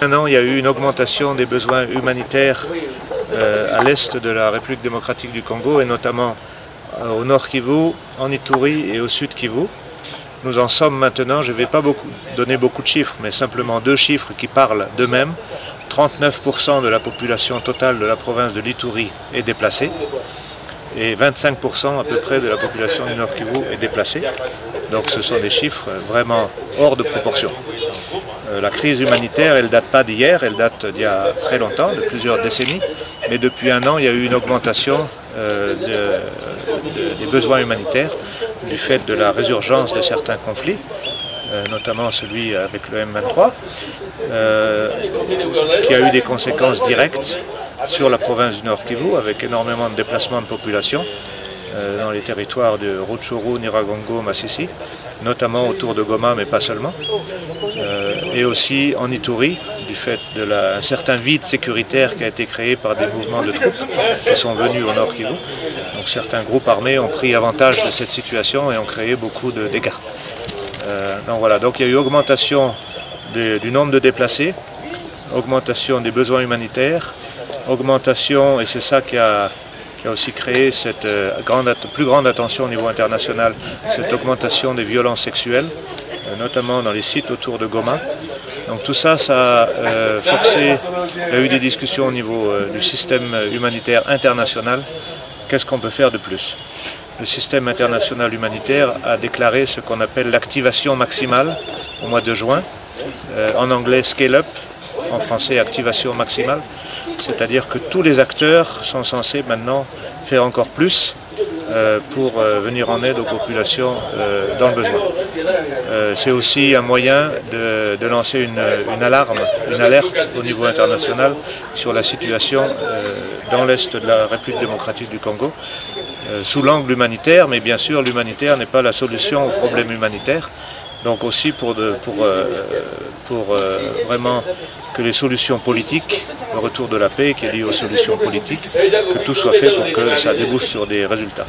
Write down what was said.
Maintenant, il y a eu une augmentation des besoins humanitaires à l'est de la République démocratique du Congo et notamment au nord Kivu, en Ituri et au sud Kivu. Nous en sommes maintenant, je ne vais pas donner beaucoup de chiffres, mais simplement deux chiffres qui parlent d'eux-mêmes. 39% de la population totale de la province de l'Ituri est déplacée et 25% à peu près de la population du Nord Kivu est déplacée. Donc ce sont des chiffres vraiment hors de proportion. La crise humanitaire, elle ne date pas d'hier, elle date d'il y a très longtemps, de plusieurs décennies, mais depuis un an, il y a eu une augmentation des besoins humanitaires du fait de la résurgence de certains conflits, notamment celui avec le M23, qui a eu des conséquences directes sur la province du Nord Kivu, avec énormément de déplacements de population dans les territoires de Rutshuru, Nyiragongo, Masisi, notamment autour de Goma, mais pas seulement, et aussi en Ituri, du fait d'un certain vide sécuritaire qui a été créé par des mouvements de troupes qui sont venus au Nord Kivu. Donc certains groupes armés ont pris avantage de cette situation et ont créé beaucoup de dégâts. Donc voilà, donc il y a eu augmentation du nombre de déplacés, augmentation des besoins humanitaires, augmentation, et c'est ça qui a aussi créé cette plus grande attention au niveau international, cette augmentation des violences sexuelles, notamment dans les sites autour de Goma. Donc tout ça, ça a forcé, il y a eu des discussions au niveau du système humanitaire international. Qu'est-ce qu'on peut faire de plus? Le système international humanitaire a déclaré ce qu'on appelle l'activation maximale au mois de juin, en anglais scale up, en français activation maximale, c'est-à-dire que tous les acteurs sont censés maintenant faire encore plus pour venir en aide aux populations dans le besoin. C'est aussi un moyen de lancer une alarme, une alerte au niveau international sur la situation dans l'est de la République démocratique du Congo, sous l'angle humanitaire, mais bien sûr l'humanitaire n'est pas la solution aux problèmes humanitaires. Donc aussi pour vraiment que les solutions politiques, le retour de la paix qui est lié aux solutions politiques, que tout soit fait pour que ça débouche sur des résultats.